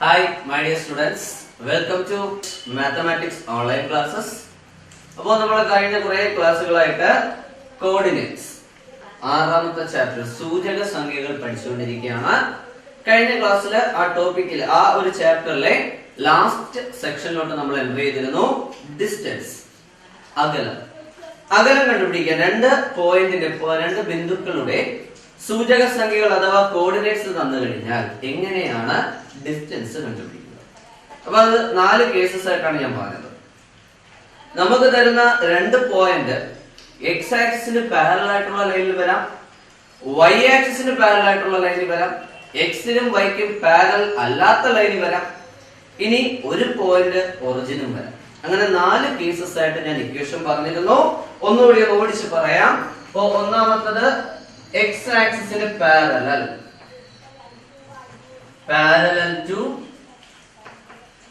Hi, my dear students. Welcome to Mathematics Online Classes. അപ്പോൾ നമ്മൾ കഴിഞ്ഞ കുറേ ക്ലാസ്സുകളായിട്ട് കോർഡിനേറ്റ്സ് ആറാമത്തെ ചാപ്റ്റർ സൂചക സംഖ്യകൾ പഠിച്ചുകൊണ്ടിരിക്കുകയാണ്. കഴിഞ്ഞ ക്ലാസ്സിൽ ആ ടോപ്പിക്കിൽ ആ ഒരു ചാപ്റ്ററിലെ ലാസ്റ്റ് സെക്ഷനിലോട്ട് നമ്മൾ എൻട്രി ചെയ്തിരുന്നു. ഡിസ്റ്റൻസ്, അകലം. അകലം കണ്ടുപിടിക്കാൻ രണ്ട് ബിന്ദുക്കളുടെ സൂചക സംഖ്യകൾ അഥവാ കോർഡിനേറ്റ്സ് തന്നു കഴിഞ്ഞാൽ എങ്ങനെയാണ് ഡിസ്റ്റൻസ് കണ്ടുപിടിക്കുന്നത്? അപ്പൊ അത് 4 കേസസ് ആയിട്ടാണ് ഞാൻ പറഞ്ഞത്. നമുക്ക് തരുന്ന 2 പോയിന്റ് എക്സ് ആക്സിന് പാരലൽ ആയിട്ടുള്ള ലൈനിൽ വരാം, വൈ ആക്സിന് പാരലൽ ആയിട്ടുള്ള ലൈനിൽ വരാം, എക്സിനും വൈക്കും പാരലൽ അല്ലാത്ത ലൈനിൽ വരാം, ഇനി ഒരു പോയിന്റ് ഒറിജിനും വരാം. അങ്ങനെ 4 കേസസ് ആയിട്ട് ഞാൻ ഇക്വേഷൻ പറഞ്ഞിരുന്നു. ഒന്നുകൂടി ഓടിച്ച് പറയാം. അപ്പോ ഒന്നാമത്തത് എക്സ് ആക്സിന് parallel to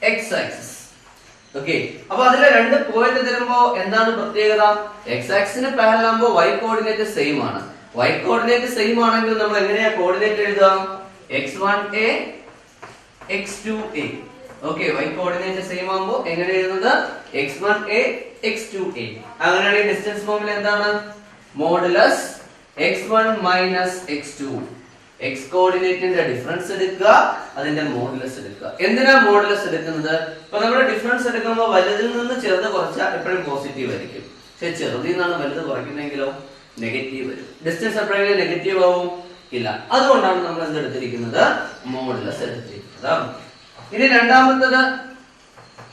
X axis. Okay, അപ്പൊ അതിലെ 2 പോയിന്റ് തരുമ്പോ എന്താണ് പ്രത്യേകത? എക്സ് ആക്സിന് പാരലൽ ആകുമ്പോൾ വൈ കോർഡിനേറ്റ് സെയിം ആണ്. വൈ കോർഡിനേറ്റ് സെയിം ആണെങ്കിൽ നമ്മൾ എങ്ങനെയാ കോർഡിനേറ്റ് എഴുതാം? x1a x2a. Okay, Y coordinate same ആകുമ്പോൾ എങ്ങനെ എഴുതുന്നത്? x1a x2a. അങ്ങനെയാണെങ്കിൽ ഡിസ്റ്റൻസ് ഫോർമുല എന്താണ്? Modulus x1 minus x2. X കോർഡിനേറ്റിന്റെ ഡിഫറൻസ് എടുക്കുക, അതിന്റെ മോഡുലസ് എടുക്കുക. എന്തിനാ മോഡുലസ് എടുക്കുന്നത്? ഇപ്പൊ നമ്മൾ ഡിഫറൻസ് എടുക്കുമ്പോൾ വലുതിൽ നിന്ന് ചെറുത് കുറച്ചാൽ എപ്പോഴും പോസിറ്റീവ് ആയിരിക്കും. പക്ഷെ ചെറുതിൽ നിന്നാണ് വലുത് കുറയ്ക്കുന്നെങ്കിലോ നെഗറ്റീവ് വരും. ഡിസ്റ്റൻസ് എപ്പോഴെങ്കിലും നെഗറ്റീവ് ആവും? ഇല്ല. അതുകൊണ്ടാണ് നമ്മൾ എന്തെടുത്തിരിക്കുന്നത്? മോഡുലസ് എടുത്തിരിക്കുന്നത്. ഇനി രണ്ടാമത്തത്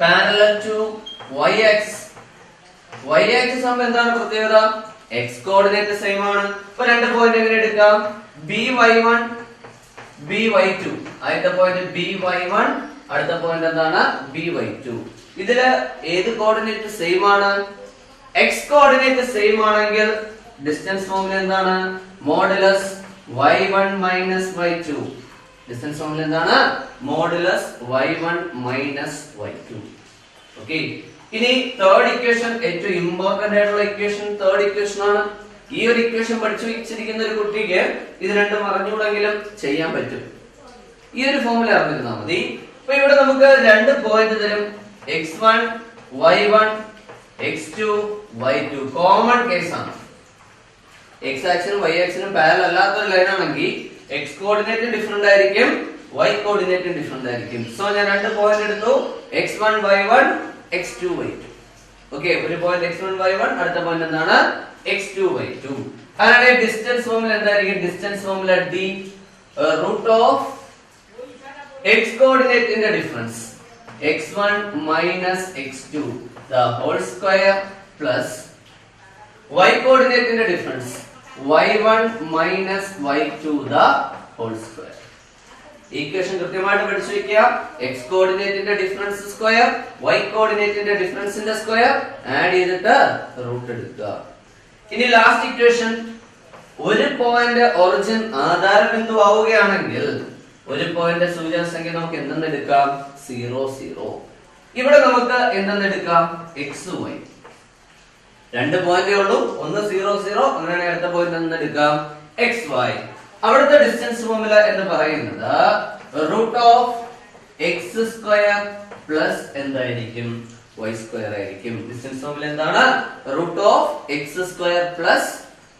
parallel to Y axis. Y axis ആകുമ്പോൾ എന്താണ് പ്രത്യേകത? എക്സ് കോർഡിനേറ്റ് സെയിം ആണ്. ഇപ്പൊ 2 പോയിന്റ് എങ്ങനെ എടുക്കാം? by1 by2. ആദ്യത്തെ പോയിന്റ് by1, അടുത്ത പോയിന്റ് എന്താണ്? by2. ഇതില് ഏത് കോർഡിനേറ്റ് സെയിം ആണ്? എക്സ് കോർഡിനേറ്റ് സെയിം ആണെങ്കിൽ ഡിസ്റ്റൻസ് ഫോർമുല എന്താണ്? Modulus y1 minus y2. Distance formula എന്താണ്? Modulus y1 minus y2. Okay, ഇനി തേർഡ് ഇക്വേഷൻ, ഏറ്റവും ഇമ്പോർട്ടന്റ് ആയിട്ടുള്ള ഇക്വേഷൻ തേർഡ് ഇക്വേഷൻ ആണ്. ഈ ഒരു ഇക്വേഷൻ പഠിച്ചു വെച്ചിരിക്കുന്ന ഒരു കുട്ടിക്ക് ഇത് രണ്ടും അറിഞ്ഞുകൂടെങ്കിലും ചെയ്യാൻ പറ്റും. ഈ ഒരു ഫോർമുല അറിഞ്ഞിരുന്നാൽ മതി. അപ്പൊ ഇവിടെ നമുക്ക് 2 പോയിന്റ് തരും. x1 y1 x2 y2. Common case ആണ്. എക്സ് ആക്സിനും വൈ ആക്സിനും പാരലൽ അല്ലാത്ത ഒരു ലൈൻ ആണെങ്കിൽ എക്സ് കോർഡിനേറ്റ് ഡിഫറെന്റ് ആയിരിക്കും, വൈ കോർഡിനേറ്റ് ഡിഫറെന്റ് ആയിരിക്കും. സോ ഞാൻ 2 പോയിന്റ് എടുത്തു, x1 y1 x2 y2. Okay, ഒരു പോയിന്റ് x1 y1, അടുത്ത പോയിന്റ് എന്താണ്? x2 y2. അങ്ങനെ ഡിസ്റ്റൻസ് ഫോർമുല എന്തായിരിക്കും? Distance formula d root of x കോർഡിനേറ്റിന്റെ difference x1 minus x2 the whole square plus y കോർഡിനേറ്റിന്റെ difference y1 minus y2 the whole square. Equation കൃത്യമായിട്ട് പഠിച്ചു വെക്കുക. X കോർഡിനേറ്റിന്റെ ഡിഫറൻസ് സ്ക്വയർ, വൈ കോർഡിനേറ്റിന്റെ ഡിഫറൻസിന്റെ സ്ക്വയർ ആഡ് ചെയ്തിട്ട് റൂട്ട് എടുക്കുക. ഇനി ലാസ്റ്റ് ഇക്വേഷൻ, ഒരു പോയിന്റ് ഒറിജിൻ ആധാര ബിന്ദു ആവുകയാണെങ്കിൽ ഒരു പോയിന്റ് സൂചക സംഖ്യ നമുക്ക് എന്തെന്ന് എടുക്കാം? 0 0. ഇവിടെ നമുക്ക് എന്തെന്ന് എടുക്കാം? x y. 2 പോയിന്റേ ഉള്ളൂ, ഒന്ന് 0 0. അങ്ങനെയാണെങ്കിൽ അടുത്ത പോയിന്റ് എന്തെന്ന് എടുക്കാം? x y. അവിടുത്തെ ഡിസ്റ്റൻസ് ഫോർമുല എന്ന് പറയുന്നത് root of X square plus എന്തായിരിക്കും? വൈ സ്ക്വയർ ആയിരിക്കും. ഡിസ്റ്റൻസ് ഫോർമുല എന്താണ്? Root of X square plus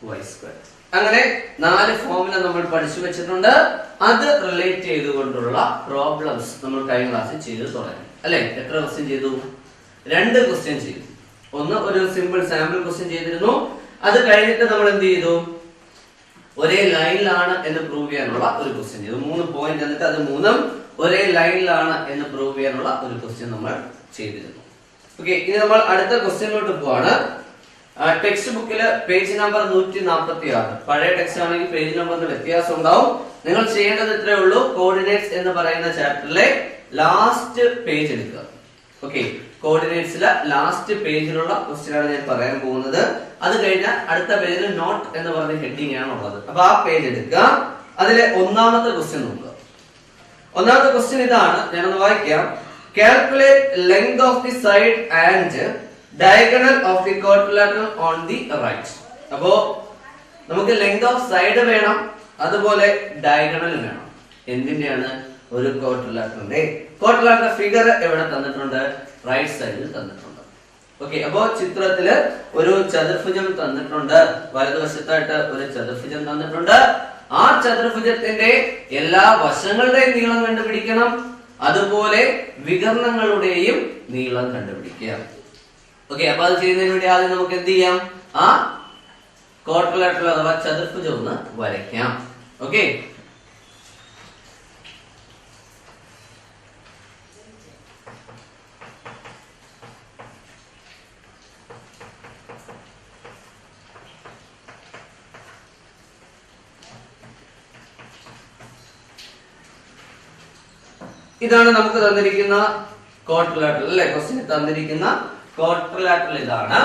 Y square. അങ്ങനെ 4 ഫോർമുല നമ്മൾ പഠിച്ചു വെച്ചിട്ടുണ്ട്. അത് റിലേറ്റ് ചെയ്തുകൊണ്ടുള്ള പ്രോബ്ലംസ് നമ്മൾ കഴിഞ്ഞ ക്ലാസ്സിൽ ചെയ്തു തുടങ്ങി അല്ലെ? എത്ര ക്വസ്റ്റ്യൻ ചെയ്തു? 2 ക്വസ്റ്റ്യൻ ചെയ്തു. ഒന്ന് ഒരു സിമ്പിൾ സാമ്പിൾ ക്വസ്റ്റ്യൻ ചെയ്തിരുന്നു. അത് കഴിഞ്ഞിട്ട് നമ്മൾ എന്ത് ചെയ്തു? ഒരേ ലൈനിലാണ് എന്ന് പ്രൂവ് ചെയ്യാനുള്ള ഒരു ക്വസ്റ്റ്യൻ ചെയ്തു. 3 പോയിന്റ് എന്നിട്ട് അത് 3ഉം ഒരേ ലൈനിലാണ് എന്ന് പ്രൂവ് ചെയ്യാനുള്ള ഒരു ക്വസ്റ്റ്യൻ നമ്മൾ ചെയ്തിരുന്നു. ഓക്കെ, ഇനി നമ്മൾ അടുത്ത ക്വസ്റ്റ്യനിലോട്ട് പോവാണ്. ടെക്സ്റ്റ് ബുക്കിൽ പേജ് നമ്പർ 146. പഴയ ടെക്സ്റ്റ് ആണെങ്കിൽ പേജ് നമ്പറിന് വ്യത്യാസം ഉണ്ടാവും. നിങ്ങൾ ചെയ്യേണ്ടത് ഇത്രേ ഉള്ളൂ. കോർഡിനേറ്റ്സ് എന്ന് പറയുന്ന ചാപ്റ്ററിലെ ലാസ്റ്റ് പേജ് എടുക്കുക. ഓക്കെ, കോർഡിനേറ്റ്സിലെ ലാസ്റ്റ് പേജിലുള്ള ക്വസ്റ്റ്യൻ ആണ് ഞാൻ പറയാൻ പോകുന്നത്. അത് കഴിഞ്ഞാൽ അടുത്ത പേജിൽ നോട്ട് എന്ന് പറഞ്ഞ ഹെഡിങ് ആണ് ഉള്ളത്. അപ്പൊ ആ പേജ് എടുക്കുക. അതിലെ ഒന്നാമത്തെ ക്വസ്റ്റ്യൻ നോക്കുക. ഒന്നാമത്തെ ക്വസ്റ്റ്യൻ ഇതാണ്, ഞാനൊന്ന് വായിക്കാം. Calculate length of the side and diagonal of the quadrilateral on the right. അപ്പോ നമുക്ക് ലെങ്ത് ഓഫ് സൈഡ് വേണം, അതുപോലെ ഡയഗണൽ വേണം. എന്തിന്റെയാണ്? ഒരു ക്വാഡ്രിലാറ്ററൽ ഫിഗർ എവിടെ തന്നിട്ടുണ്ട്? റൈറ്റ് സൈഡിൽ തന്നിട്ടുണ്ട്. ഓക്കെ, അപ്പോ ചിത്രത്തില് ഒരു ചതുർഭുജം തന്നിട്ടുണ്ട്, വലതുവശത്തായിട്ട് ഒരു ചതുർഭുജം തന്നിട്ടുണ്ട്. ആ ചതുർഭുജത്തിന്റെ എല്ലാ വശങ്ങളുടെയും നീളം കണ്ടുപിടിക്കണം, അതുപോലെ വികർണങ്ങളുടെയും നീളം കണ്ടുപിടിക്കുക. ഓക്കെ, അപ്പൊ അത് ചെയ്യുന്നതിന് വേണ്ടി ആദ്യം നമുക്ക് എന്ത് ചെയ്യാം? ആ ക്വാഡ്രിലാറ്ററൽ അഥവാ ചതുർഭുജം ഒന്ന് വരയ്ക്കാം. ഓക്കെ, ഇതാണ് നമുക്ക് തന്നിരിക്കുന്ന ക്വാഡ്രിലാറ്ററൽ അല്ലെ, ക്വസ്റ്റ്യൻ തന്നിരിക്കുന്ന ക്വാഡ്രിലാറ്ററൽ ഇതാണ്.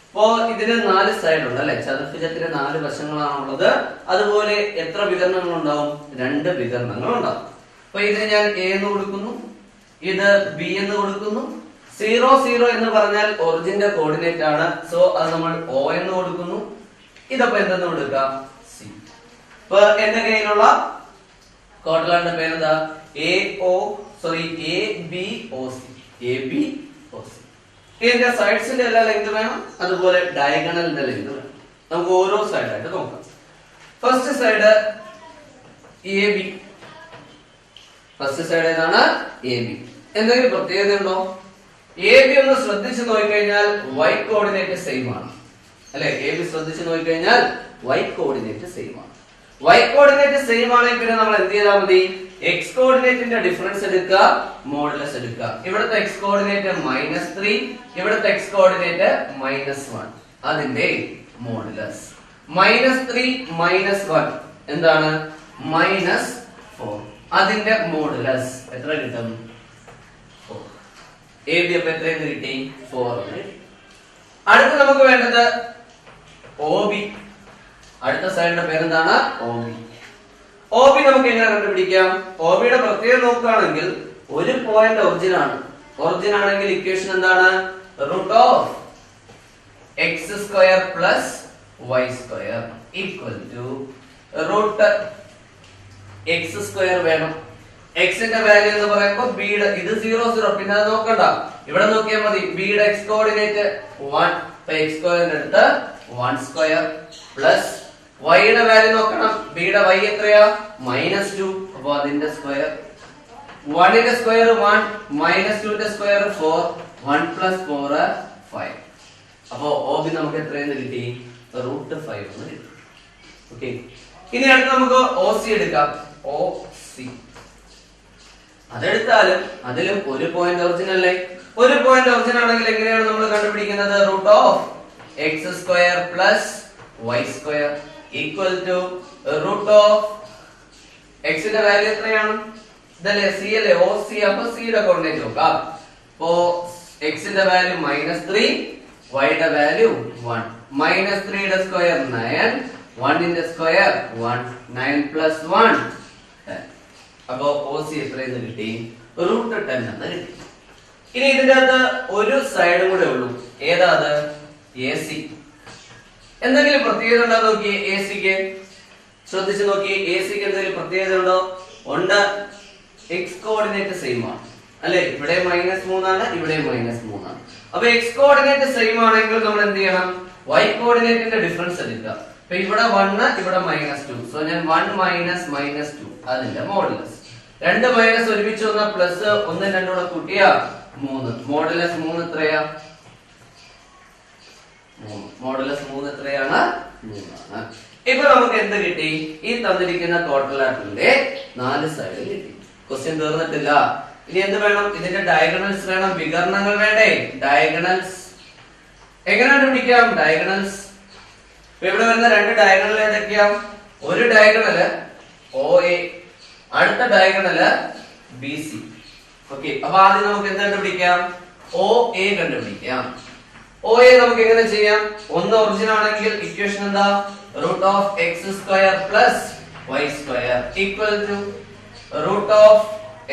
അപ്പോ ഇതിന് 4 സൈഡ് ഉണ്ട് അല്ലെ, ചതുർഭുജത്തിന് 4 വശങ്ങളാണുള്ളത്. അതുപോലെ എത്ര വികരണങ്ങൾ ഉണ്ടാവും? 2 വികരണങ്ങൾ ഉണ്ടാവും. അപ്പൊ ഇതിന് ഞാൻ എ എന്ന് കൊടുക്കുന്നു, ഇത് ബി എന്ന് കൊടുക്കുന്നു. 0 0 എന്ന് പറഞ്ഞാൽ ഒറിജിന്റെ കോർഡിനേറ്റ് ആണ്, സോ അത് നമ്മൾ ഒ എന്ന് കൊടുക്കുന്നു. ഇതപ്പോ എന്തെന്ന് കൊടുക്കാം? സി. അപ്പൊ എന്റെ കയ്യിലുള്ള ക്വാഡ്രിലാറ്ററൽ പേരെന്താ? A B O C. ഇതിന്റെ സൈഡ്സിന്റെ എല്ലാ ലെങ്ത് വേണം, അതുപോലെ ഡയഗണലിന്റെ ലെങ്ത് വേണം. നമുക്ക് ഓരോ സൈഡായിട്ട് നോക്കാം. First side A B. First side ഏതാണ്? A B. എന്തെങ്കിലും പ്രത്യേകത ഉണ്ടോ? എ ബി ഒന്ന് ശ്രദ്ധിച്ചു നോക്കിക്കഴിഞ്ഞാൽ y കോർഡിനേറ്റ് സെയിം ആണ് അല്ലെ. എ ബി ശ്രദ്ധിച്ചു നോക്കിക്കഴിഞ്ഞാൽ y കോർഡിനേറ്റ് സെയിം ആണ്. y കോർഡിനേറ്റ് സെയിം ആണെങ്കിൽ പിന്നെ നമ്മൾ എന്ത് ചെയ്താൽ മതി? x കോർഡിനേറ്റിന്റെ ഡിഫറൻസ് എടുക്കുക, മോഡുലസ് എടുക്കുക. ഇവിടുത്തെ x കോർഡിനേറ്റ് -3, ഇവിടുത്തെ x കോർഡിനേറ്റ് -1. അതിന്റെ മോഡുലസ് -3 -1 എന്താണ്? -4. അതിന്റെ മോഡുലസ് എത്ര കിട്ടും? 4. എ ബി അപ്പൊ എത്രയെന്ന് കിട്ടി? 4. അടുത്ത നമുക്ക് വേണ്ടത് ഒ ബി. അടുത്ത സൈഡിന്റെ പേരെന്താണ്? O B. ഒ ബി നമുക്ക് എങ്ങനെ കണ്ടുപിടിക്കാം? ഒ ബിയുടെ പ്രത്യേകത നോക്കുകയാണെങ്കിൽ ഒരു പോയിന്റ് ഒറിജിൻ ആണ്. ഒറിജിൻ ആണെങ്കിൽ ഇക്വേഷൻ എന്താണ്? √(x² + y² = √(x²) വേണം. x ന്റെ വാല്യൂ എന്ന് പറയുമ്പോൾ b യുടെ ഇത് 0 0, പിന്നെ അത് നോക്കണ്ട, ഇവിടെ നോക്കിയാൽ മതി. b യുടെ x കോർഡിനേറ്റ് 1, അപ്പൊ x² എടുത്ത് 1² പ്ലസ് y യുടെ വാല്യൂ നോക്കണം. b യുടെ y എത്രയാ? -2, അപ്പൊ അതിന്റെ സ്ക്വയർ. 1 ന്റെ സ്ക്വയർ 1, -2 ന്റെ സ്ക്വയർ 4, 1 + 4 5. അപ്പോ OB നമുക്ക് എത്രയെന്ന് കിട്ടി? √5 എന്ന് കിട്ടി. ഓക്കേ, ഇനി അടുത്ത് നമുക്ക് OC എടുക്കാം. OC അതെടുത്താലും അതിലും ഒരു പോയിന്റ് ഒറിജിൻ അല്ലേ. ഒരു പോയിന്റ് ഒറിജിൻ ആണെങ്കിൽ എങ്ങനെയാണ് നമ്മൾ കണ്ടുപിടിക്കുന്നത്? √(x² + y² = √(x) ന്റെ വാല്യൂ എത്രയാണ്? ഇതല്ലേ C അല്ലേ? OC. അപ്പൊ C യുടെ കോർഡിനേറ്റ് നോക്കാം. അപ്പോ x ന്റെ വാല്യൂ -3, y യുടെ വാല്യൂ 1. -3 യുടെ സ്ക്വയർ 9, 1 ന്റെ സ്ക്വയർ 1, 9 + 1 10. അപ്പോ OC എത്രയെന്ന് കിട്ടി? √10 എന്ന് കിട്ടി. ഇനി ഇതിന്റെ അകത്ത് ഒരു സൈഡും കൂടെ ഉള്ളൂ. ഏതാ അത്? AC. എന്തെങ്കിലും പ്രത്യേകത ഉണ്ടോ നോക്കിയേ. AC-ക്ക് ശ്രദ്ധിച്ചു നോക്കിയേ. AC-ക്ക് എന്തെങ്കിലും പ്രത്യേകത ഉണ്ടോ? ഉണ്ട്. x കോർഡിനേറ്റ് സെയിം ആണ് അല്ലെ. ഇവിടെ -3 ആണ്, ഇവിടെ -3 ആണ്. അപ്പൊ x കോർഡിനേറ്റ് സെയിം ആണെങ്കിൽ നമ്മൾ എന്ത് ചെയ്യണം? y കോർഡിനേറ്റിന്റെ ഡിഫറൻസ് എടുക്കുക. അപ്പൊ ഇവിടെ 1, ഇവിടെ -2, സോ ഞാൻ 1 - -2 അതിന്റെ മോഡുലസ്. 2 മൈനസ് ഒരുമിച്ച് വന്ന പ്ലസ് 1 2 കൂടെ കൂട്ടിയാ 3. മോഡുലസ് 3 എത്രയാ? 3. മോഡുലസ് 3 എത്രയാണ്? 3 ആണ്. ഇപ്പൊ നമുക്ക് എന്ത് കിട്ടി? ഈ തന്നിരിക്കുന്ന ക്വാഡ്രിലാറ്ററലിന്റെ 4 സൈഡ് കിട്ടി. ക്വസ്റ്റ്യൻ തീർന്നിട്ടില്ല. ഇനി എന്ത് വേണം? ഇതിന്റെ ഡയഗണൽസ് വേണം. വികർണങ്ങൾ വേണ്ടേ? ഡയഗണൽസ് എങ്ങനെ കണ്ടുപിടിക്കാം? ഡയഗണൽസ് ഇവിടെ വരുന്ന 2 ഡയഗണൽ ഏതൊക്കെയാ? ഒരു ഡയഗണല് OA, അടുത്ത ഡയഗണല് BC. ഓക്കേ, അപ്പൊ ആദ്യം നമുക്ക് എന്ത് കണ്ടുപിടിക്കാം? OA കണ്ടുപിടിക്കാം. OA നമുക്ക് എങ്ങനെ ചെയ്യാം? ഒന്ന് ഒറിജിൻ ആണെങ്കിൽ ഇക്വേഷൻ എന്താ? √(x² + y² =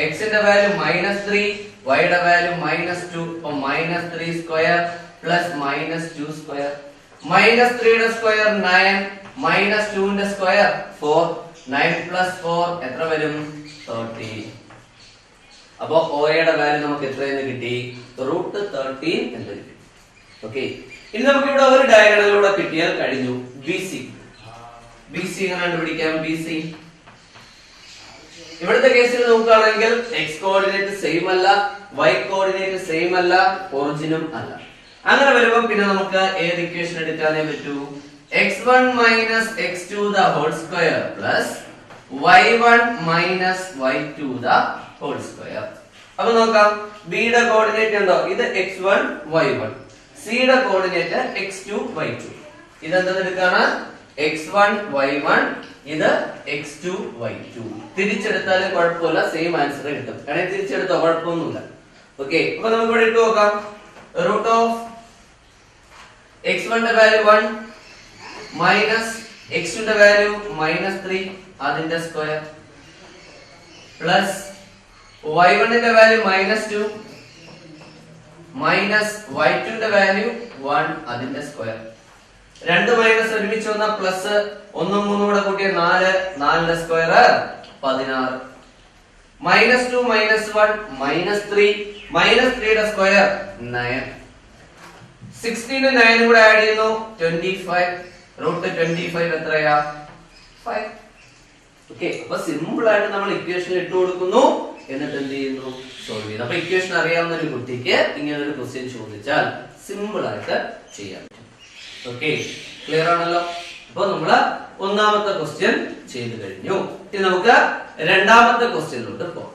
x ന്റെ വാല്യൂ -3, y യുടെ വാല്യൂ -2, അപ്പോൾ -3² + -2². -3 യുടെ സ്ക്വയർ 9, -2 ന്റെ സ്ക്വയർ 4, 9 + 4 എത്ര വരും? 30. അപ്പൊ ഓയുടെ വാല്യൂ നമുക്ക് എത്രയെന്ന് കിട്ടി? √13 എന്ന് കിട്ടി. ഓക്കെ, ഇനി നമുക്ക് ഇവിടെ ഒരു ഡയഗണലിലൂടെ കിട്ടിയാൽ കഴിഞ്ഞു. BC എങ്ങനെ കണ്ടുപിടിക്കാം? BC ഇവിടുത്തെ കേസിൽ നോക്കുകയാണെങ്കിൽ x കോർഡിനേറ്റ് സെയിം അല്ല, y കോർഡിനേറ്റ് സെയിം അല്ല, ഒറിജിനും അല്ല. അങ്ങനെ വരുമ്പോൾ പിന്നെ നമുക്ക് ഏത് ഇക്വേഷൻ എടുക്കാനേ പറ്റൂ? x1 - x2 the whole square plus y1 - y2 the whole square. അപ്പൊ നോക്കാം, b യുടെ കോർഡിനേറ്റ് ഉണ്ടോ? ഇത് x1 y1. c യുടെ coordinate x2 y2. ഇതെന്തെന്ന് എടുക്കാണ്? x1 y1, ഇത് x2 y2. തിരിച്ചെടുത്താലും കുഴപ്പമില്ല, സെയിം ആൻസർ കിട്ടും. കാരണം തിരിച്ചെടുത്തോ കുഴപ്പമൊന്നുമില്ല. ഓക്കെ, അപ്പൊ നമുക്ക് ഇവിടെ ഇട്ട് നോക്കാം. റൂട്ട് ഓഫ് x1 ന്റെ വാല്യൂ 1 മൈനസ് x2 ന്റെ വാല്യൂ -3 അതിന്റെ സ്ക്വയർ പ്ലസ് y1 ന്റെ വാല്യൂ -2 മൈനസ് y2 ന്റെ വാല്യൂ 1 അതിന്റെ സ്ക്വയർ. രണ്ട് മൈനസ് ഒരുമിച്ച് വന്ന പ്ലസ് 1 3 കൂടെ കൂട്ടിയ 4, 4 ന്റെ സ്ക്വയർ 16. -2 -1 -3 -3 യുടെ സ്ക്വയർ 9. 16 9 കൂടെ ആഡ് ചെയ്യുന്നു 25. √25 എത്രയാ? 5. ഓക്കേ, അപ്പൊ സിമ്പിൾ ആയിട്ട് നമ്മൾ ഇക്വേഷൻ ഇട്ട് കൊടുക്കുന്നു, എന്നിട്ട് എന്ത് ചെയ്യുന്നു? സോൾവ് ചെയ്യുന്നു. അപ്പൊ ഇക്വേഷൻ അറിയാവുന്ന ഒരു കുട്ടിക്ക് ഇങ്ങനെ ഒരു ക്വസ്റ്റ്യൻ ചോദിച്ചാൽ സിമ്പിൾ ആയിട്ട് ചെയ്യാൻ പറ്റും. ഓക്കേ, ക്ലിയർ ആണല്ലോ? അപ്പൊ നമ്മള് ഒന്നാമത്തെ ക്വസ്റ്റ്യൻ ചെയ്തു കഴിഞ്ഞു. ഇനി നമുക്ക് രണ്ടാമത്തെ ക്വസ്റ്റ്യനിലോട്ട് പോകാം.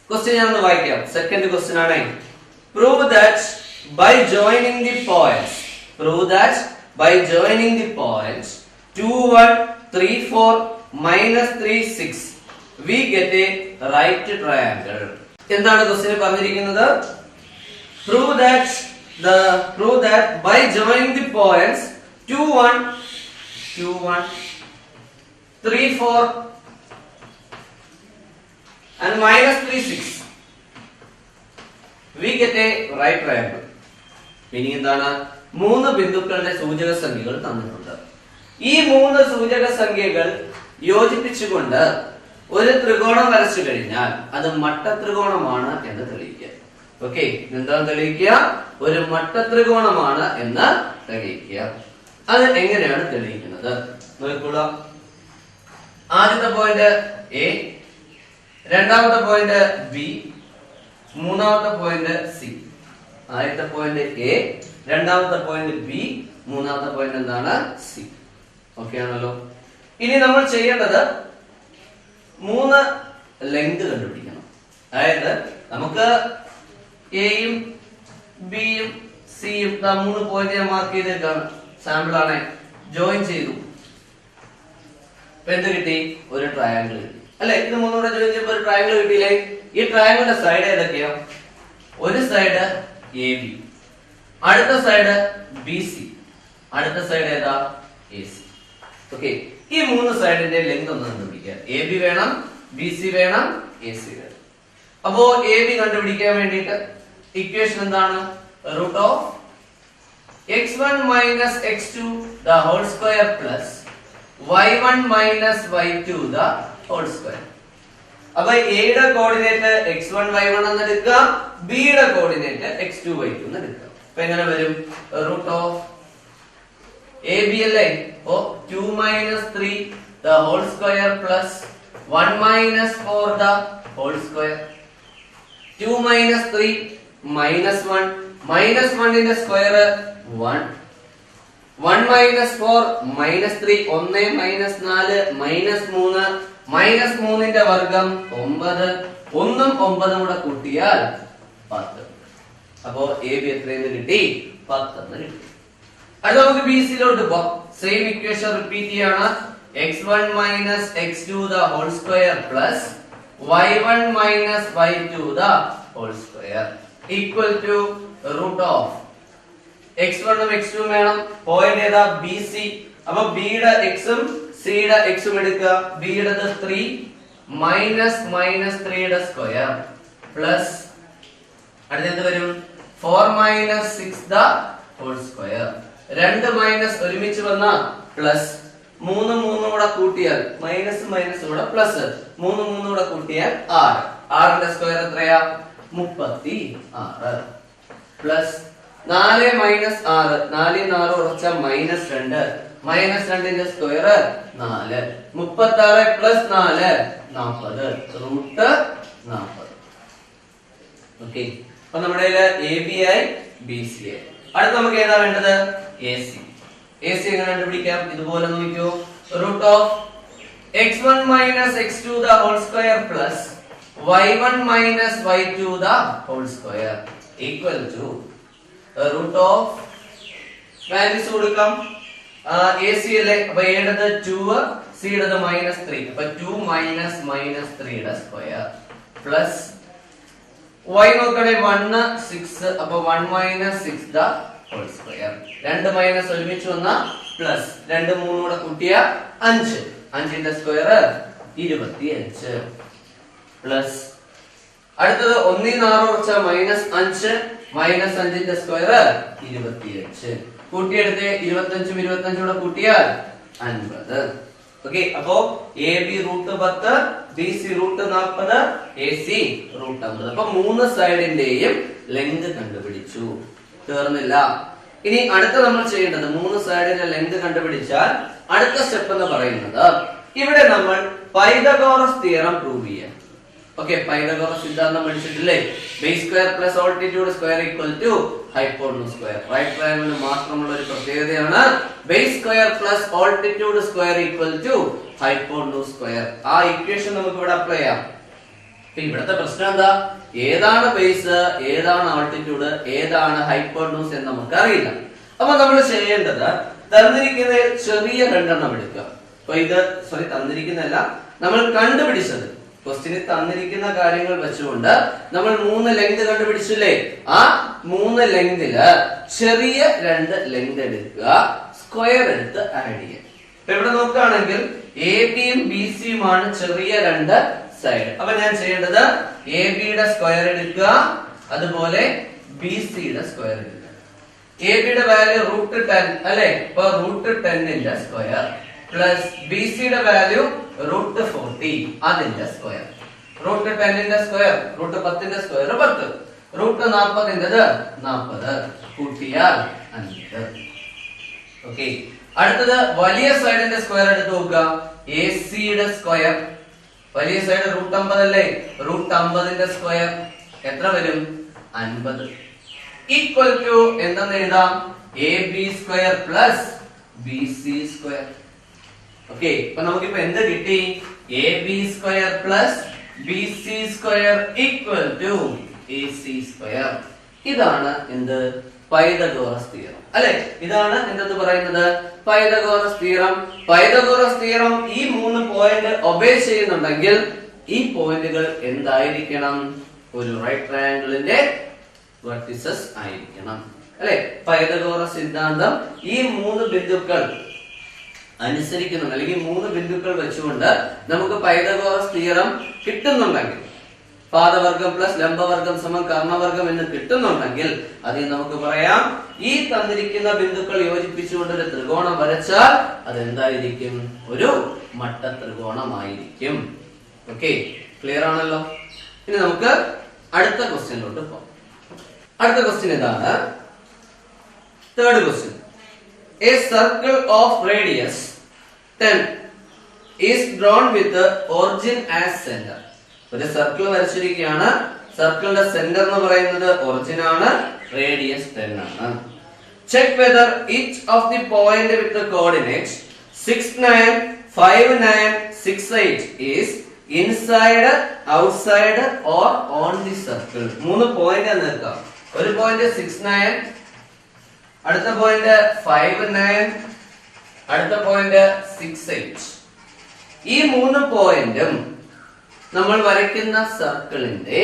ക്വസ്റ്റ്യൻ ഞാൻ ഒന്ന് വായിക്കാം. സെക്കൻഡ് ക്വസ്റ്റ്യൻ ആണ്. Prove that by joining the points 2 1 3 4 -3 6 we get a right triangle. എന്താണ് ക്വസ്റ്റ്യൻ പറഞ്ഞിരിക്കുന്നത്? prove that by joining the points 2 1 3 4 and -3 6 we get a right triangle. Meaning എന്താണ്? മൂന്ന് ബിന്ദുക്കളുടെ സൂചക സംഖ്യകൾ തന്നിട്ടുണ്ട്. ഈ മൂന്ന് സൂചക സംഖ്യകൾ യോജിപ്പിച്ചുകൊണ്ട് ഒരു ത്രികോണം വരച്ചു കഴിഞ്ഞാൽ അത് മട്ടത്രികോണമാണ് എന്ന് തെളിയിക്കുക. ഓക്കെ, എന്താണ് തെളിയിക്കുക? ഒരു മട്ടത്രികോണമാണ് എന്ന് തെളിയിക്കുക. അത് എങ്ങനെയാണ് തെളിയിക്കുന്നത് നോക്കിക്കോളാം. ആദ്യത്തെ പോയിന്റ് എ, രണ്ടാമത്തെ പോയിന്റ് ബി, മൂന്നാമത്തെ പോയിന്റ് സി. ആദ്യത്തെ പോയിന്റ് എ, രണ്ടാമത്തെ പോയിന്റ് ബി, മൂന്നാമത്തെ പോയിന്റ് എന്താണ്? സി. ഓക്കെ ആണല്ലോ? ഇനി നമ്മൾ ചെയ്യേണ്ടത് മൂന്ന് ലെങ്ത് കണ്ടുപിടിക്കണം. അതായത് നമുക്ക് എയും ബിയും സിയും മൂന്ന് പോയിന്റ് ഞാൻ മാർക്ക് ചെയ്തേക്കാണ്. സാമ്പിൾ ആണ്, ജോയിൻ ചെയ്തു. എന്ത് കിട്ടി? ഒരു ട്രയാങ്കിൾ കിട്ടി അല്ലെ? ഇത് മൂന്നൂടെ ജോയിൻ ചെയ്യുമ്പോൾ ഒരു ട്രയാങ്കിൾ കിട്ടിയില്ലേ? ഈ ട്രയാങ്കിളിന്റെ സൈഡ് ഏതൊക്കെയാ? ഒരു സൈഡ് എ ബി, അടുത്ത സൈഡ് ബി സി, അടുത്ത സൈഡ് ഏതാ? A C. ഓക്കെ, ഈ മൂന്ന് സൈഡിന്റെ ലെങ്ത് ഒന്ന് കണ്ടുപിടിക്കുക. എ ബി വേണം, ബി സി വേണം, എ സി വേണം. അപ്പോ എ ബി കണ്ടുപിടിക്കാൻ വേണ്ടിയിട്ട് ഇക്വേഷൻ എന്താണ്? Root of x1 - x2 the whole square plus y1 - y2 the whole square. അപ്പൊ എ യുടെ കോർഡിനേറ്റ് x1 y1 എന്ന് എടുക്കാം, ബി യുടെ കോർഡിനേറ്റ് x2 y2 എന്ന് എടുക്കാം. അപ്പൊ എങ്ങനെ വരും? റൂട്ട് ഓഫ് എ ബി അല്ലേ? ഓ 2 - 3 the whole square plus 1 - 4 the whole square. 2 - 3 -1 -1 ന്റെ സ്ക്വയർ 1. 1 - 4 -3 1 - 4 -3 -3 ന്റെ വർഗം 9. 1 ഉം 9 കൂടെ കൂട്ടിയാൽ 10. അപ്പോ എ ബി എത്രയെന്ന് കിട്ടി? 10 എന്ന് കിട്ടി. അടുത്ത നമുക്ക് ബി സിയിലോട്ട് പോകാം. സെയിം ഇക്വേഷൻ റിപ്പീറ്റ് ചെയ്യാണ്. x1 - x2 the whole square plus y1 - y2 the whole square equal to root of x1 ഉം x2 ഉം വേണം. പോയിന്റ് ഏതാ? B C. അപ്പൊ ബി യുടെ x ഉം സി യുടെ x ഉം എടുക്കുക. ബി യുടെ 3 -3 യുടെ സ്ക്വയർ പ്ലസ് അടുത്ത എന്ത് വരും? 4 - 6 the whole square. രണ്ട് മൈനസ് ഒരുമിച്ച് വന്ന പ്ലസ് മൂന്ന് കൂടെ കൂട്ടിയാൽ മൈനസ് കൂടെ പ്ലസ്, മൂന്ന് കൂടെ കൂട്ടിയാൽ 6. 6ന്റെ സ്ക്വയർ എത്രയാ? 36 പ്ലസ് 4 മൈനസ് 6, 4 6 കുറച്ച -2, -2ന്റെ സ്ക്വയർ 4. 36 പ്ലസ് 4 40, റൂട്ട് 40. ഓക്കെ, അപ്പൊ നമ്മുടെ എ ബി ആയി ബി സി ആയി. അടുത്ത നമുക്ക് ഏതാ വേണ്ടത്? A C. എ സി എങ്ങനെ കണ്ടുപിടിക്കാം? ഇതുപോലെ നോക്കിയോ, root of x1 minus x2 the whole square plus y1 minus y2 the whole square equal to root of values കൊടുക്കാം. എ സി അല്ലേ, അപ്പൊ എയുടേത് 2, സി യുടേത് -3, അപ്പൊ 2 മൈനസ് 3 സ്ക്വയർ പ്ലസ് y നോക്കണേ 1 6, അപ്പൊ 1 minus 6 the whole square. 2 minus ഒരുമിച്ച് വന്ന plus 2 3 കൂടെ കൂട്ടിയ 5, 5ന്റെ സ്ക്വയർ 25 പ്ലസ് അടുത്തത് 1 6 കുറച്ച -5, -5ന്റെ സ്ക്വയർ 25 കൂട്ടിയെടുത്ത് 25 കൂടെ കൂട്ടിയാൽ 50. ഓക്കെ, അപ്പോ A B root 10, B C root 40, A C root 50. അപ്പൊ 3 സൈഡിന്റെയും ലെങ്ത് കണ്ടുപിടിച്ചു. തീർന്നില്ല. ഇനി അടുത്ത നമ്മൾ ചെയ്യേണ്ടത് 3 സൈഡിന്റെ ലെങ്ത് കണ്ടുപിടിച്ചാൽ അടുത്ത സ്റ്റെപ്പ് എന്ന് പറയുന്നത് ഇവിടെ നമ്മൾ പൈതഗോറസ് തിയറം പ്രൂവ് ചെയ്യാം. ഓക്കെ, പൈതഗോറസ് സിദ്ധാന്തം പഠിച്ചിട്ടില്ലേ? Base square plus altitude square equal to hypotenuse square. Right ട്രയാങ്കിളിന് മാത്രമുള്ള ഒരു പ്രത്യേകതയാണ് base square plus altitude square equal to hypotenuse square. ആ ഇക്വേഷൻ നമുക്ക് ഇവിടെ അപ്ലൈ ചെയ്യാം. ഇവിടുത്തെ പ്രശ്നം എന്താ? ഏതാണ് ബേസ്, ഏതാണ് ആൾട്ടിറ്റ്യൂഡ്, ഏതാണ് ഹൈപ്പോട്ടനൂസ് എന്ന് നമുക്ക് അറിയില്ല. അപ്പൊ നമ്മൾ ചെയ്യേണ്ടത് തന്നിരിക്കുന്ന ചെറിയ രണ്ടെണ്ണം എടുക്കുക. അപ്പൊ ഇത് തന്നിരിക്കുന്നല്ല, നമ്മൾ കണ്ടുപിടിച്ചത് ക്വസ്റ്റ്യനിൽ തന്നിരിക്കുന്ന കാര്യങ്ങൾ വെച്ചുകൊണ്ട് നമ്മൾ 3 ലെങ്ത് കണ്ടുപിടിച്ചില്ലേ? ആ 3 ലെങ്തില് ചെറിയ 2 ലെങ്ത് എടുക്കുക, സ്ക്വയർ എടുത്ത് ആഡ് ചെയ്യുക. ഇപ്പൊ ഇവിടെ നോക്കുകയാണെങ്കിൽ എ ബിയും ബി സിയുമാണ് ചെറിയ 2 സൈഡ്. അപ്പൊ ഞാൻ ചെയ്യേണ്ടത് എ ബിയുടെ സ്ക്വയർ എടുക്കുക, അതുപോലെ ബി സിയുടെ സ്ക്വയർ എടുക്കുക. എ ബിയുടെ വാല്യൂ റൂട്ട് 10 അല്ലെ, ഇപ്പൊ റൂട്ട് 10ന്റെ സ്ക്വയർ പ്ലസ് ബി സിയുടെ വാല്യൂ റൂട്ട് 40 അതിന്റെ സ്ക്വയർ. റൂട്ട് 10ന്റെ സ്ക്വയർ റൂട്ട് 10ന്റെ സ്ക്വയർ 10, റൂട്ട് 40ന്റേത് 40 കൂട്ടിയാൽ 5. ഓക്കെ, അടുത്തത് വലിയ സൈഡിന്റെ സ്ക്വയർ എടുത്ത് നോക്കുക. എ സിയുടെ സ്ക്വയർ, വലിയ സൈഡ് റൂട്ട് 50 അല്ലേ, റൂട്ട് 50ന്റെ സ്ക്വയർ എത്ര വരും? 50 ഈക്വൽ ടു എന്തെന്ന് എഴുതാം? A B square plus B C square. Okay, അപ്പൊ നമുക്കിപ്പോ എന്ത് കിട്ടി? A B square plus B C square equal to A C square. ഇതാണ് എന്ത്? പൈതഗോറസ് തിയറം അല്ലെ? ഇതാണ് എന്തെന്ന് പറയുന്നത്? Pythagoras theorem. പൈതഗോറസ് തിയറം ഈ 3 പോയിന്റ് ഒബേ ചെയ്യുന്നുണ്ടെങ്കിൽ ഈ പോയിന്റുകൾ എന്തായിരിക്കണം? ഒരു റൈറ്റ് ട്രയാങ്കിളിന്റെ വെർട്ടിസസ് ആയിരിക്കണം അല്ലെ? പൈതഗോറസ് സിദ്ധാന്തം ഈ 3 ബിന്ദുക്കൾ അനുസരിക്കുന്നുണ്ട്, അല്ലെങ്കിൽ 3 ബിന്ദുക്കൾ വെച്ചുകൊണ്ട് നമുക്ക് പൈതഗോറസ് തിയറം കിട്ടുന്നുണ്ടെങ്കിൽ, പാദവർഗം പ്ലസ് ലംബവർഗം സമം കർണവർഗം എന്ന് കിട്ടുന്നുണ്ടെങ്കിൽ അതിൽ നമുക്ക് പറയാം ഈ തന്നിരിക്കുന്ന ബിന്ദുക്കൾ യോജിപ്പിച്ചുകൊണ്ട് ഒരു ത്രികോണം വരച്ചാൽ അതെന്തായിരിക്കും? ഒരു മട്ട ത്രികോണമായിരിക്കും. ഓക്കെ, ക്ലിയർ ആണല്ലോ? ഇനി നമുക്ക് അടുത്ത ക്വസ്റ്റ്യനിലോട്ട് പോകാം. അടുത്ത ക്വസ്റ്റ്യൻ ഇതാണ്, third question. A circle of radius 10 is drawn with the origin as center. ഒരു സർക്കിൾ വരച്ചിരിക്കുകയാണ്. സർക്കിളിന്റെ സെന്റർ എന്ന് പറയുന്നത് ഒറിജിൻ ആണ്, റേഡിയസ് 10 ആണ്. Check whether each of the point with the coordinates 6 9 5 9 6 8 is inside, outside or on the circle. 3 point നോക്കാം. ഒരു point 6 9, അടുത്ത point 5 9, അടുത്ത പോയിന്റ് 6 8. ഈ 3 പോയിന്റും നമ്മൾ വരയ്ക്കുന്ന സർക്കിളിന്റെ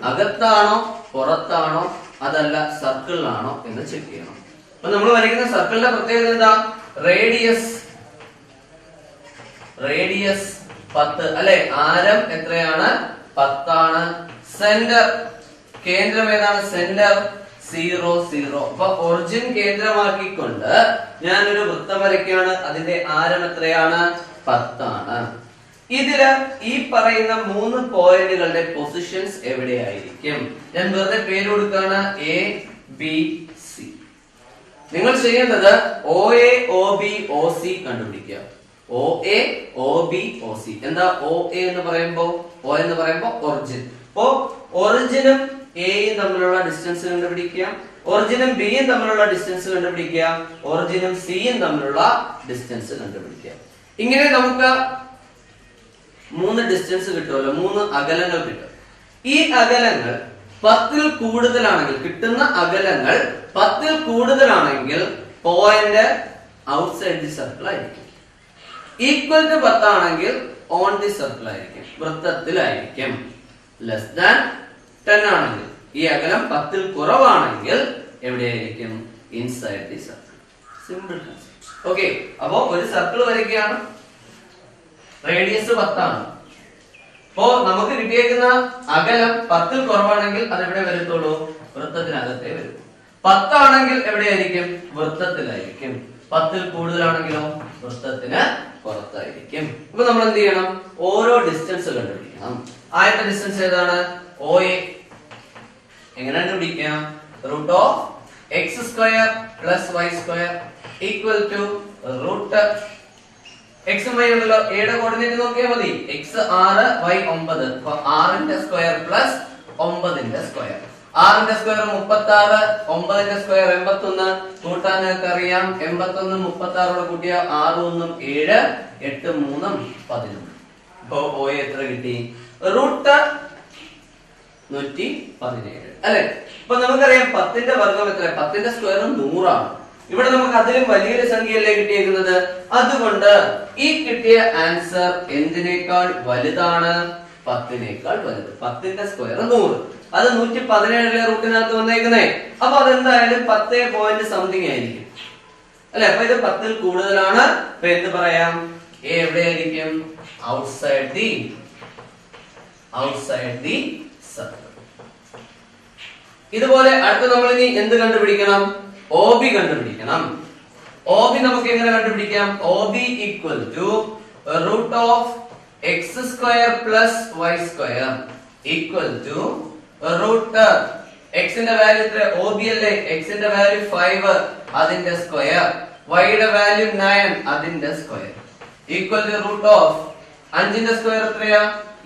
അകത്താണോ പുറത്താണോ അതല്ല സർക്കിളിലാണോ എന്ന് ചെക്ക് ചെയ്യണം. അപ്പൊ നമ്മൾ വരയ്ക്കുന്ന സർക്കിളിന്റെ പ്രത്യേകത എന്താ? റേഡിയസ് 10 അല്ലെ? ആരം എത്രയാണ്? 10 ആണ്. സെന്റർ, കേന്ദ്രം ഏതാണ്? സെന്റർ 0 0. അപ്പൊ ഒറിജിൻ കേന്ദ്രമാക്കിക്കൊണ്ട് ഞാനൊരു വൃത്തം വരയ്ക്കുകയാണ്. അതിന്റെ ആരം എത്രയാണ്? 10 ആണ്. ഇതില് ഈ പറയുന്ന 3 പോയിന്റുകളുടെ പൊസിഷൻസ് എവിടെയായിരിക്കും? ഞാൻ വെറുതെ പേര് കൊടുക്കുകയാണ്, എ ബി സി. നിങ്ങൾ ചെയ്യേണ്ടത് O A O B O C കണ്ടുപിടിക്കുക. O A O B O C. എന്താ ഒ എ എന്ന് പറയുമ്പോ? ഒ എന്ന് പറയുമ്പോ ഒറിജിൻ. അപ്പോ ഒറിജിനും എയും തമ്മിലുള്ള ഡിസ്റ്റൻസ് കണ്ടുപിടിക്കുക, ഒറിജിനും ബിയും തമ്മിലുള്ള ഡിസ്റ്റൻസ് കണ്ടുപിടിക്കുക, ഒറിജിനും സിയും തമ്മിലുള്ള ഡിസ്റ്റൻസ് കണ്ടുപിടിക്കുക. ഇങ്ങനെ നമുക്ക് 3 ഡിസ്റ്റൻസ് കിട്ടുമല്ലോ, 3 അകലങ്ങൾ കിട്ടും. ഈ അകലങ്ങൾ 10ൽ കൂടുതലാണെങ്കിൽ, കിട്ടുന്ന അകലങ്ങൾ 10ൽ കൂടുതലാണെങ്കിൽ പോയിന്റ് ഔട്ട്സൈഡ് ദി സർക്കിൾ ആയിരിക്കും. ഈക്വൽ ടു 10 ആണെങ്കിൽ ഓൺ ദി സർക്കിൾ ആയിരിക്കും, വൃത്തത്തിലായിരിക്കും. ലെസ് ദാൻ 10 ആണെങ്കിൽ, ഈ അകലം 10ൽ കുറവാണെങ്കിൽ എവിടെയായിരിക്കും? Inside the circle. Simple concept. Okay, അപ്പോ ഒരു സർക്കിൾ വരയ്ക്കുകയാണ്, റേഡിയസ് 10 ആണ്. അപ്പോ നമുക്ക് കിട്ടിയേക്കുന്ന അകലം 10ൽ കുറവാണെങ്കിൽ അത് എവിടെ വരത്തുള്ളൂ? വൃത്തത്തിനകത്തേ വരും. 10 ആണെങ്കിൽ എവിടെയായിരിക്കും? വൃത്തത്തിലായിരിക്കും. 10ൽ കൂടുതലാണെങ്കിലോ വൃത്തത്തിന് പുറത്തായിരിക്കും. അപ്പൊ നമ്മൾ എന്ത് ചെയ്യണം? ഓരോ ഡിസ്റ്റൻസ് കണ്ടുപിടിക്കണം. ആദ്യത്തെ ഡിസ്റ്റൻസ് ഏതാണ്? O A. എങ്ങനെ കണ്ടുപിടിക്കാം? Root of X square plus Y square equal to root എക്സും വൈ ഉണ്ടല്ലോ, എയുടെ കോർഡിനേറ്റ് നോക്കിയാൽ മതി. X 6 Y 9. അപ്പൊ 6ന്റെ സ്ക്വയർ പ്ലസ് 9ന്റെ സ്ക്വയർ. 6ന്റെ സ്ക്വയർ 36, 9ന്റെ സ്ക്വയർ 81. കൂട്ടാൻ നിങ്ങൾക്ക് അറിയാം, 81 36 കൂട്ടിയ 6 1 7, 8 3 11. അപ്പൊ ഒ എത്ര കിട്ടി? റൂട്ട് 117 അല്ലെ? അപ്പൊ നമുക്കറിയാം 10ന്റെ വർഗം എത്ര? 10ന്റെ സ്ക്വയർ 100 ആണ്. ഇവിടെ നമുക്ക് അതിലും വലിയൊരു സംഖ്യയല്ലേ കിട്ടിയേക്കുന്നത്. അതുകൊണ്ട് ഈ കിട്ടിയ ആൻസർ എന്തിനേക്കാൾ വലുതാണ്? 10നേക്കാൾ വലുത്. 10ന്റെ സ്ക്വയർ 100, അത് 117 റൂട്ടിനകത്ത് വന്നേക്കുന്നേ. അപ്പൊ അതെന്തായാലും 10 പോയിന്റ് സംതിങ് ആയിരിക്കും അല്ലെ? അപ്പൊ ഇത് 10ൽ കൂടുതലാണ്. അപ്പൊ എന്ത് പറയാം? എ എവിടെയായിരിക്കും? Outside the circle. ഇതുപോലെ അടുത്ത നമ്മൾ ഇനി എന്ത് കണ്ടുപിടിക്കണം? OB കണ്ടുപിടിക്കണം. OB നമുക്ക് എങ്ങനെ കണ്ടുപിടിക്കാം? OB equal to root of X square plus Y square equal to root എക്സിന്റെ വാല്യൂ എത്ര? OB അല്ലേ? എക്സിന്റെ വാല്യൂ 5, അതിന്റെ സ്ക്വയർ. വൈയുടെ വാല്യൂ 9, അതിന്റെ square equal to root of 5ന്റെ സ്ക്വയർ എത്രയാ?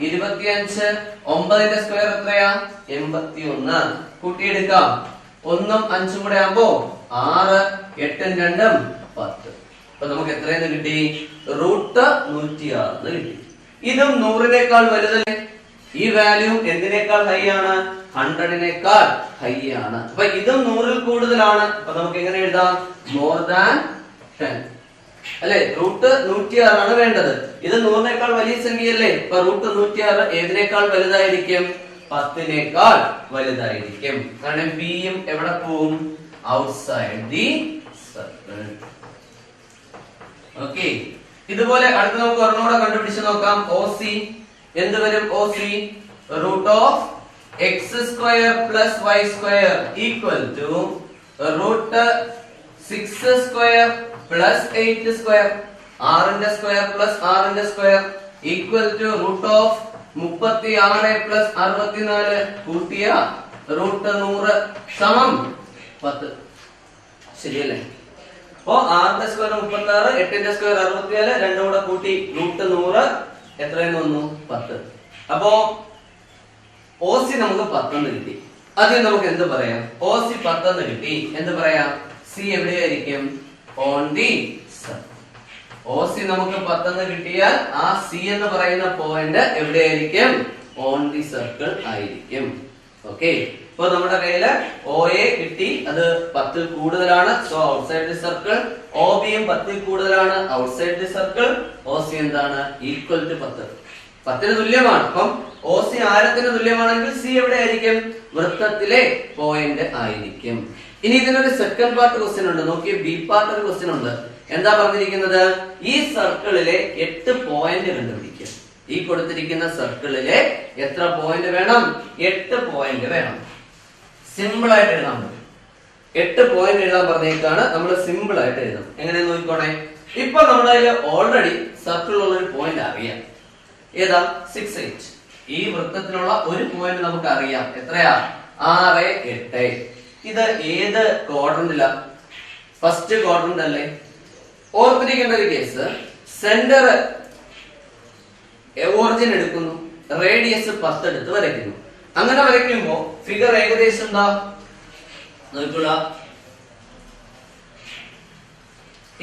25. 9ന്റെ സ്ക്വയർ എത്രയാ? 81. കൂട്ടിയെടുക്കാം. 1ഉം 5ഉം കൂടെ ആകുമ്പോ 6, 8ഉം 2ഉം 10. അപ്പൊ നമുക്ക് എത്രയെന്ന് കിട്ടി? റൂട്ട് 106 കിട്ടി. ഇതും 100നേക്കാൾ വലുതല്ലേ? ഈ വാല്യൂ എന്തിനേക്കാൾ ഹൈ ആണ്? 100നേക്കാൾ ഹൈ ആണ്. അപ്പൊ ഇതും 100ൽ കൂടുതലാണ്. അപ്പൊ നമുക്ക് എങ്ങനെ എഴുതാം? മോർ ദാൻ 10 അല്ലെ? റൂട്ട് 106 ആണ് വേണ്ടത്. ഇത് 100നേക്കാൾ വലിയ സംഖ്യയല്ലേ? അപ്പൊ റൂട്ട് 106 ഏതിനേക്കാൾ വലുതായിരിക്കും? 10നേക്കാൾ വലുതായിരിക്കും. കാരണം ബിയും എവിടെ പോവും? Outside the circle. ഓക്കെ, ഇതുപോലെ അടുത്ത നമുക്ക് ഒരെണ്ണൂടെ കണ്ടുപിടിച്ച് നോക്കാം. OC എന്ത് വരും? OC root of X square plus Y square equal to root 6 square plus 8 square. 6ന്റെ സ്ക്വയർ പ്ലസ് 6ന്റെ square equal to root of 36 plus 64 കൂട്ടിയ റൂട്ട് 100 സമം 10. ശരിയല്ലേ? അപ്പോ 6ന്റെ സ്ക്വയർ 36, 8ന്റെ സ്ക്വയർ 64, രണ്ടും കൂടെ കൂട്ടി റൂട്ട് 100 എത്രയെന്ന് വന്നു? 10. അപ്പോ OC നമുക്ക് 10 എന്ന് കിട്ടി. അതിന് നമുക്ക് എന്ത് പറയാം? OC 10 എന്ന് കിട്ടി. എന്ത് പറയാം? C എവിടെയായിരിക്കും? On the circle. OC നമുക്ക് 10 എന്ന് കിട്ടിയാൽ ആ C എന്ന് പറയുന്ന പോയിന്റ് എവിടെയായിരിക്കും? ഓൺ ദി സർക്കിൾ ആയിരിക്കും. ഓക്കെ, ഇപ്പൊ നമ്മുടെ കയ്യില് OA കിട്ടി, അത് 10ൽ കൂടുതലാണ്, സോ ഔട്ട്സൈഡ് ദി സർക്കിൾ. OBയും 10ൽ കൂടുതലാണ്, ഔട്ട്സൈഡ് ദി സർക്കിൾ. OC എന്താണ്? Equal to 10. 10ന് തുല്യമാണ്. അപ്പം OC ആരത്തിന് തുല്യമാണെങ്കിൽ C എവിടെയായിരിക്കും? വൃത്തത്തിലെ പോയിന്റ് ആയിരിക്കും. ഇനി ഇതിനൊരു സെക്കൻഡ് പാർട്ട് ക്വസ്റ്റ്യൻ ഉണ്ട്. നോക്കിയേ, ബി പാർട്ട് ഒരു ക്വസ്റ്റ്യൻ ഉണ്ട്. എന്താ പറഞ്ഞിരിക്കുന്നത്? ഈ സർക്കിളിലെ 8 പോയിന്റ് കണ്ടുപിടിക്കുക. ഈ കൊടുത്തിരിക്കുന്ന സർക്കിളിലെ എത്ര പോയിന്റ് വേണം? 8 പോയിന്റ് വേണം. സിമ്പിൾ ആയിട്ട് എഴുതാൻ പറ്റും. 8 പോയിന്റ് എഴുതാൻ പറഞ്ഞേക്കാണ്. നമ്മൾ സിമ്പിൾ ആയിട്ട് എഴുതും. എങ്ങനെ നോക്കിക്കോണേ. ഇപ്പൊ നമ്മുടെ കയ്യിൽ ഓൾറെഡി സർക്കിളിലുള്ള ഒരു പോയിന്റ് അറിയാം. ഏതാ? 6, 8. ഈ വൃത്തത്തിനുള്ള ഒരു പോയിന്റ് നമുക്ക് അറിയാം. എത്രയാ? 6, 8. ഇത് ഏത് ക്വാഡ്രന്റിലാ? ഫസ്റ്റ് ക്വാഡ്രന്റ് അല്ലേ? ഓർത്തിരിക്കേണ്ട ഒരു കേസ്, സെന്റർ ഒറിജിൻ എടുക്കുന്നു, റേഡിയസ് 10 എടുത്ത് വരയ്ക്കുന്നു. അങ്ങനെ വരയ്ക്കുമ്പോ ഫിഗർ ഏകദേശം എന്താ നോക്കുക,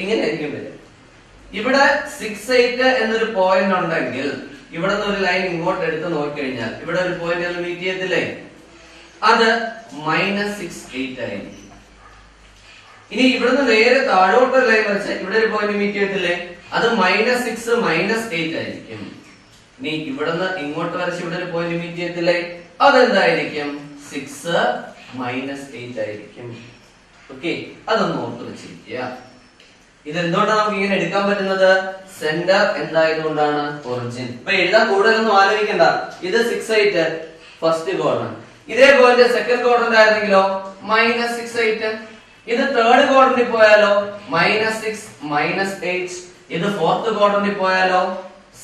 ഇങ്ങനെ ആയിരിക്കും വരും. ഇവിടെ 6, 8 എന്നൊരു പോയിന്റ് ഉണ്ടെങ്കിൽ ഇവിടെ നിന്ന് ഒരു ലൈൻ ഇങ്ങോട്ട് എടുത്ത് നോക്കിക്കഴിഞ്ഞാൽ ഇവിടെ ഒരു പോയിന്റ് മീറ്റ് ചെയ്യത്തില്ലേ? അത് -6, 8 ആയിരിക്കും. ഇനി ഇവിടുന്ന് നേരെ താഴോട്ട് ഒരു ലൈൻ വരച്ചാൽ ഇവിടെ ഒരു പോയിന്റ് മീറ്റ് ചെയ്യത്തില്ലേ? അത് -6, -8 ആയിരിക്കും. ഇനി ഇവിടുന്ന് ഇങ്ങോട്ട് വരച്ച് ഇവിടെ ഒരു പോയിന്റ് മീറ്റ് ചെയ്യത്തില്ലേ? അതെന്തായിരിക്കും? 6, -8 ആയിരിക്കും. ഓക്കെ, അതൊന്ന് ഓർത്ത് വെച്ചിരിക്കുക. ഇതെന്തുകൊണ്ടാണ് നമുക്ക് ഇങ്ങനെ എടുക്കാൻ പറ്റുന്നത്? സെന്റർ എന്തായതുകൊണ്ടാണ്? ഒറിജിൻ. ഇപ്പൊ എഴുതാൻ കൂടുതലൊന്നും ആലോചിക്കണ്ട. ഇത് 6, 8 ഫസ്റ്റ് ക്വാഡ്രന്റ്. ഇതേ പോയിന്റ് സെക്കൻഡ് ക്വാഡ്രന്റ് ആയിരുന്നെങ്കിലോ -6, 8. ഇത് തേർഡ് ക്വാഡ്രന്റിൽ പോയാലോ -6, -8. ഇത് ഫോർത്ത് ക്വാഡ്രന്റിൽ പോയാലോ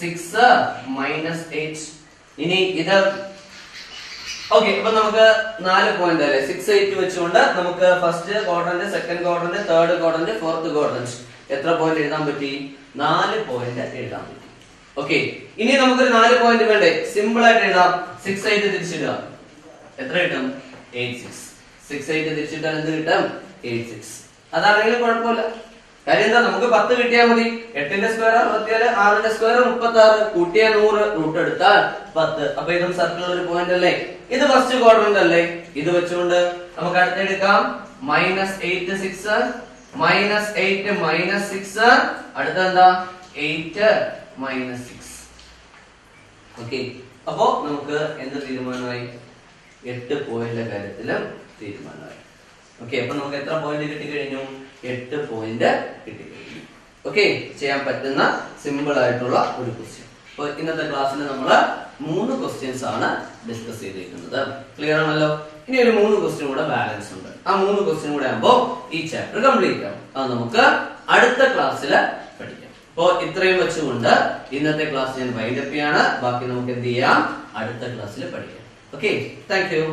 6, -8. ഇനി ഇത് ഓക്കെ. ഇപ്പൊ നമുക്ക് 4 പോയിന്റ് അല്ലേ? 6, 8 വെച്ചുകൊണ്ട് നമുക്ക് first quadrant, second quadrant, third quadrant, fourth quadrant എത്ര പോയിന്റ് എഴുതാൻ പറ്റി? 4 പോയിന്റ് എഴുതാൻ പറ്റി. ഓക്കെ, ഇനി നമുക്കൊരു 4 പോയിന്റ് വേണ്ടേ? സിമ്പിൾ ആയിട്ട് എഴുതാം. 6, 8 തിരിച്ചിടുക. എത്ര കിട്ടും? 8, 6. 6, 8 തിരിച്ചിട്ടാൽ എന്ത് കിട്ടും? 8, 6. അതാണെങ്കിലും കുഴപ്പമില്ല. കാര്യം എന്താ? നമുക്ക് 10 കിട്ടിയാൽ മതി. 8ന്റെ സ്ക്വയർ 64, 6ന്റെ സ്ക്വയർ 36, കൂട്ടിയ 100, റൂട്ട് എടുത്താൽ 10. അപ്പൊ ഇതും സർക്കിളിൽ ഒരു പോയിന്റ് അല്ലേ? ഇത് ഫസ്റ്റ് ക്വാഡ്രന്റ് അല്ലേ? ഇത് വെച്ചുകൊണ്ട് നമുക്ക് അടുത്തെടുക്കാം. -8, 6, -8, -6. അടുത്ത എന്താ? 8, -6. ഓക്കെ, അപ്പോ നമുക്ക് എന്ത് തീരുമാനമായി? 8 പോയിന്റ് കാര്യത്തിലും തീരുമാനമായി. ഓക്കെ, അപ്പൊ നമുക്ക് എത്ര പോയിന്റ് കിട്ടിക്കഴിഞ്ഞു? 8 പോയിന്റ് കിട്ടിക്കഴിഞ്ഞു. ഓക്കെ, ചെയ്യാൻ പറ്റുന്ന സിമ്പിൾ ആയിട്ടുള്ള ഒരു ക്വസ്റ്റ്യൻ. അപ്പൊ ഇന്നത്തെ ക്ലാസ്സിൽ നമ്മൾ 3 ക്വസ്റ്റ്യൻസ് ആണ് ഡിസ്കസ് ചെയ്തിരിക്കുന്നത്. ക്ലിയർ ആണല്ലോ? ഇനി ഒരു 3 ക്വസ്റ്റ്യൻ കൂടെ ബാലൻസ് ഉണ്ട്. ആ 3 ക്വസ്റ്റ്യൻ കൂടെ ആകുമ്പോ ഈ ചാപ്റ്റർ കംപ്ലീറ്റ് ആവും. അത് നമുക്ക് അടുത്ത ക്ലാസ്സിൽ പഠിക്കാം. അപ്പോ ഇത്രയും വെച്ചുകൊണ്ട് ഇന്നത്തെ ക്ലാസ് ഞാൻ വൈൻഡ് അപ്പ് ചെയ്യാണ്. ബാക്കി നമുക്ക് എന്ത് ചെയ്യാം? അടുത്ത ക്ലാസ്സിൽ പഠിക്കാം. Okay, thank you.